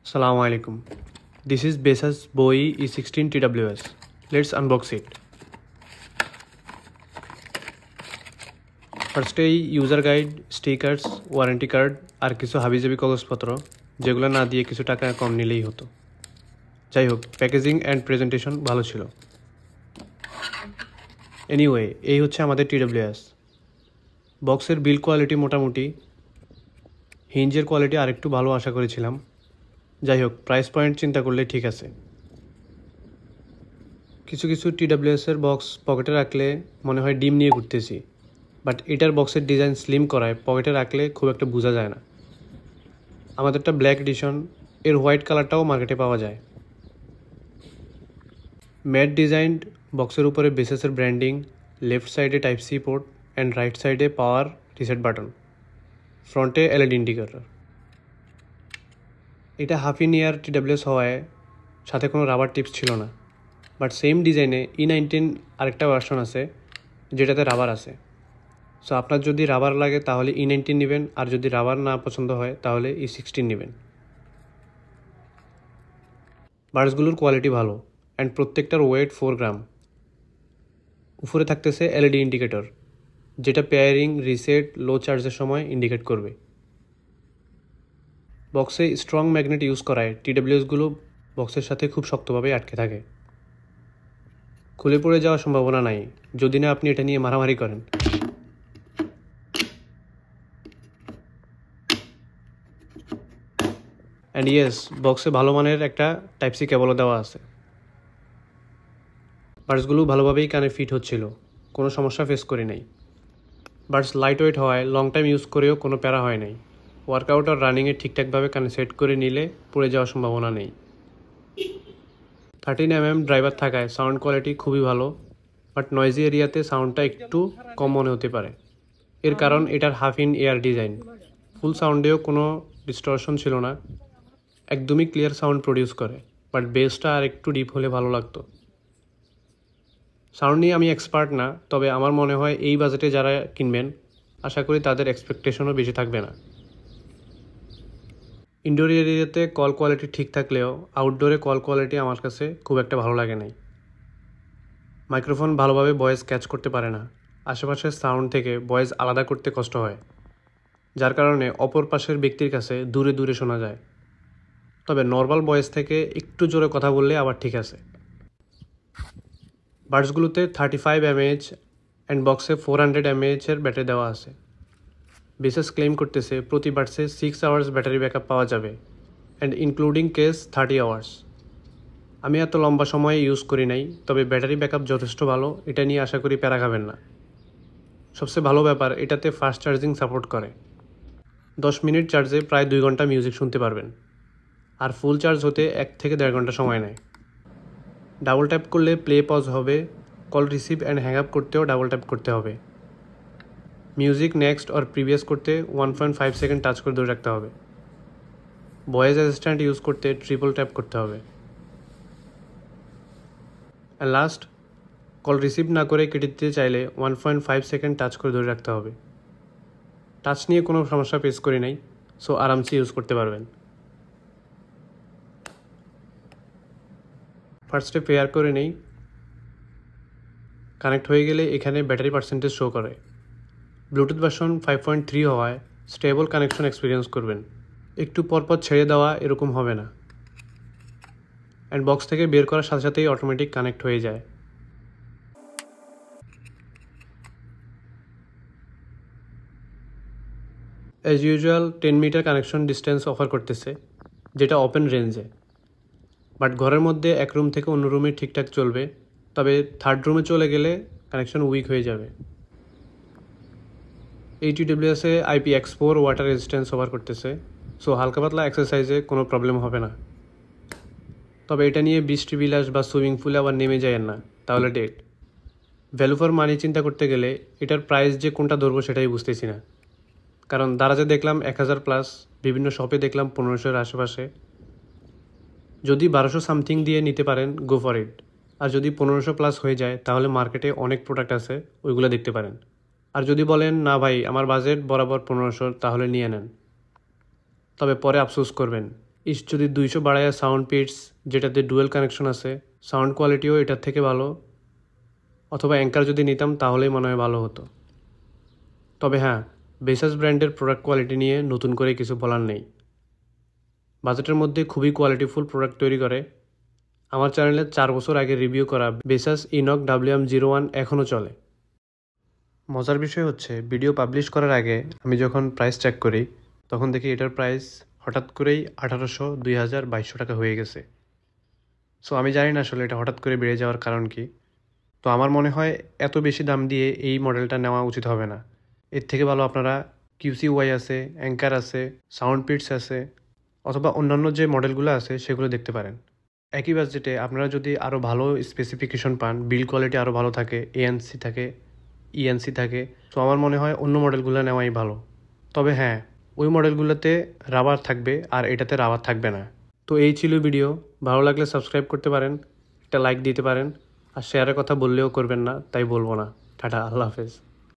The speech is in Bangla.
Assalamu alaikum. This is Besas Bowie E16 TWS. Let's unbox it. ফার্স্টেই user guide, stickers, warranty card আর কিছু হাবিজাবি কাগজপত্র যেগুলো না দিয়ে কিছু টাকা কম নিলেই হতো। যাই হোক, প্যাকেজিং অ্যান্ড প্রেজেন্টেশন ভালো ছিল। এনিওয়ে, এই হচ্ছে আমাদের TWS। বক্সের বিল কোয়ালিটি মোটামুটি, হিঞ্জের কোয়ালিটি আরেকটু ভালো আশা করেছিলাম। যাই হোক, প্রাইস পয়েন্ট চিন্তা করলে ঠিক আছে। কিছু কিছু TWS-এর বক্স পকেটে রাখলে মনে হয় ডিম নিয়ে ঘুরতেছি, বাট এটার বক্সের ডিজাইন স্লিম করায় পকেটে রাখলে খুব একটা বোঝা যায় না। আমাদেরটা ব্ল্যাক এডিশন, এর হোয়াইট কালারটাও মার্কেটে পাওয়া যায়। ম্যাট ডিজাইনড, বক্সের উপরে বেসেসের ব্র্যান্ডিং, লেফট সাইডে type C port and right সাইডে পাওয়ার রিসেট বাটন, ফ্রন্টে LED ইন্ডিকেটর। এটা হাফ ইন ইয়ার TWS হওয়ায় সাথে কোনো রাবার টিপস ছিল না, বাট সেম ডিজাইনে E19 আরেকটা ভার্সন আছে যেটাতে রাবার আছে। সো আপনার যদি রাবার লাগে তাহলে E19 নেবেন, আর যদি রাবার না পছন্দ হয় তাহলে E16 নেবেন। বার্ডসগুলোর কোয়ালিটি ভালো অ্যান্ড প্রত্যেকটার ওয়েট 4 গ্রাম। উপরে থাকতেছে LED ইন্ডিকেটর, যেটা পেয়ারিং, রিসেট, লো চার্জের সময় ইন্ডিকেট করবে। বক্সে স্ট্রং ম্যাগনেট ইউজ করায় TWSগুলো বক্সের সাথে খুব শক্তভাবে আটকে থাকে। খুলে পড়ে যাওয়ার সম্ভাবনা নাই যদি না আপনি এটা নিয়ে মারামারি করেন। অ্যান্ড ইয়েস, বক্সে ভালো মানের একটা টাইপ সি কেবলও দেওয়া আছে। বার্ডসগুলো ভালোভাবেই কানে ফিট হচ্ছিল, কোনো সমস্যা ফেস করি নাই। বার্ডস লাইট ওয়েট হওয়ায় লং টাইম ইউজ করেও কোনো প্যারা হয় নাই। ওয়ার্কআউট আর রানিংয়ে ঠিকঠাকভাবে কানে সেট করে নিলে পড়ে যাওয়ার সম্ভাবনা নেই। 13mm ড্রাইভার থাকায় সাউন্ড কোয়ালিটি খুবই ভালো, বাট নয়েজি এরিয়াতে সাউন্ডটা একটু কম মনে হতে পারে। এর কারণ এটার হাফ ইন এয়ার ডিজাইন। ফুল সাউন্ডেও কোনো ডিস্টরশন ছিল না, একদমই ক্লিয়ার সাউন্ড প্রডিউস করে, বাট বেসটা আর একটু ডিপ হলে ভালো লাগতো। সাউন্ড নিয়ে আমি এক্সপার্ট না, তবে আমার মনে হয় এই বাজেটে যারা কিনবেন আশা করি তাদের এক্সপেকটেশনও বেশি থাকবে না। ইনডোর এরিয়াতে কল কোয়ালিটি ঠিক থাকলেও আউটডোরে কল কোয়ালিটি আমার কাছে খুব একটা ভালো লাগে নাই। মাইক্রোফোন ভালোভাবে ভয়েস ক্যাচ করতে পারে না, আশেপাশের সাউন্ড থেকে ভয়েস আলাদা করতে কষ্ট হয়, যার কারণে অপর পাশের ব্যক্তির কাছে দূরে দূরে শোনা যায়। তবে নর্মাল ভয়েস থেকে একটু জোরে কথা বললে আবার ঠিক আছে। বার্ডসগুলোতে 35 mAh অ্যান্ড বক্সে 400 mAh ব্যাটারি দেওয়া আছে। বেসেস ক্লেম করতেছে প্রতি বার্ডসে 6 আওয়ার্স ব্যাটারি ব্যাকআপ পাওয়া যাবে অ্যান্ড ইনক্লুডিং কেস 30 আওয়ার্স। আমি এত লম্বা সময়ে ইউজ করি নাই, তবে ব্যাটারি ব্যাকআপ যথেষ্ট ভালো, এটা নিয়ে আশা করি প্যারা খাবেন না। সবচেয়ে ভালো ব্যাপার, এটাতে ফাস্ট চার্জিং সাপোর্ট করে। 10 মিনিট চার্জে প্রায় 2 ঘন্টা মিউজিক শুনতে পারবেন, আর ফুল চার্জ হতে 1 থেকে 1.5 ঘন্টা সময় নেয়। ডাবল ট্যাপ করলে প্লে পজ হবে, call receive and hang up করতেও ডাবল ট্যাপ করতে হবে। মিউজিক নেক্সট অর প্রিভিয়াস করতে 1.5 সেকেন্ড টাচ করে ধরে রাখতে হবে। ভয়েস অ্যাসিস্ট্যান্ট ইউজ করতে ট্রিপল ট্যাপ করতে হবে। অ্যান্ড লাস্ট, কল রিসিভ না করে কেটে দিতে চাইলে 1.5 সেকেন্ড টাচ করে ধরে রাখতে হবে। টাচ নিয়ে কোনো সমস্যা ফেস করি নাই, সো আরামসে ইউজ করতে পারবেন। ফার্স্টে পেয়ার করে নেই। কানেক্ট হয়ে গেলে এখানে ব্যাটারি পার্সেন্টেজ শো করে। ব্লুটুথ ভার্সন 5.3 হওয়ায় স্টেবল কানেকশন এক্সপিরিয়েন্স করবেন, একটু পরপর ছেড়ে দেওয়া এরকম হবে না। অ্যান্ড বক্স থেকে বের করার সাথে সাথেই অটোমেটিক কানেক্ট হয়ে যায়। As usual 10 metre connection distance offer করতেছে, যেটা ওপেন রেঞ্জে। বাট ঘরের মধ্যে এক রুম থেকে অন্য রুমে ঠিকঠাক চলবে, তবে থার্ড রুমে চলে গেলে কানেকশন উইক হয়ে যাবে। এই TWS-এ IPX4 ওয়াটার রেজিস্ট্যান্স অফার করতেছে, সো হালকা পাতলা এক্সারসাইজে কোনো প্রবলেম হবে না। তবে এটা নিয়ে বৃষ্টি বিলাস বা সুইমিং পুলে আবার নেমে যায় না, তাহলে ডেট। ভ্যালু ফর মানি চিন্তা করতে গেলে এটার প্রাইস যে কোনটা ধরবো সেটাই বুঝতেছি না, কারণ দারাজে দেখলাম 1000+, বিভিন্ন শপে দেখলাম 1500-এর আশেপাশে। যদি 1200 সামথিং দিয়ে নিতে পারেন, গো ফর ইট। আর যদি 1500+ হয়ে যায় তাহলে মার্কেটে অনেক প্রোডাক্ট আছে, ওইগুলো দেখতে পারেন। আর যদি বলেন না ভাই আমার বাজেট বরাবর 1500, তাহলে নিয়ে নেন, তবে পরে আফসোস করবেন। ইস যদি 200 বাড়ায় সাউন্ড পিটস যেটাতে ডুয়েল কানেকশন আছে, সাউন্ড কোয়ালিটিও এটার থেকে ভালো, অথবা অ্যাঙ্কার যদি নিতাম তাহলেই মনে হয় ভালো হতো। তবে হ্যাঁ, বেসাস ব্র্যান্ডের প্রোডাক্ট কোয়ালিটি নিয়ে নতুন করে কিছু বলার নেই। বাজেটের মধ্যে খুবই কোয়ালিটিফুল প্রোডাক্ট তৈরি করে। আমার চ্যানেলে 4 বছর আগে রিভিউ করা বেসাস ইনক WM01 এখনও চলে। মজার বিষয় হচ্ছে ভিডিও পাবলিশ করার আগে আমি যখন প্রাইস চেক করি তখন দেখি এটার প্রাইস হঠাৎ করেই 1800, 2000, 2200 টাকা হয়ে গেছে। সো আমি জানি না আসলে এটা হঠাৎ করে বেড়ে যাওয়ার কারণ কি। তো আমার মনে হয় এত বেশি দাম দিয়ে এই মডেলটা নেওয়া উচিত হবে না। এর থেকে ভালো আপনারা QCY আছে, অ্যাঙ্কার আছে, সাউন্ড পিটস আছে, অথবা অন্যান্য যে মডেলগুলো আছে সেগুলো দেখতে পারেন। একই বাজেটে আপনারা যদি আরও ভালো স্পেসিফিকেশন পান, বিল্ড কোয়ালিটি আরও ভালো থাকে, ANC থাকে, ENC থাকে, তো আমার মনে হয় অন্য মডেলগুলো নেওয়াই ভালো। তবে হ্যাঁ, ওই মডেলগুলোতে রাবার থাকবে আর এটাতে রাবার থাকবে না। তো এই ছিল ভিডিও। ভালো লাগলে সাবস্ক্রাইব করতে পারেন, একটা লাইক দিতে পারেন, আর শেয়ারের কথা বললেও করবেন না, তাই বলবো না। টাটা, আল্লাহ হাফেজ।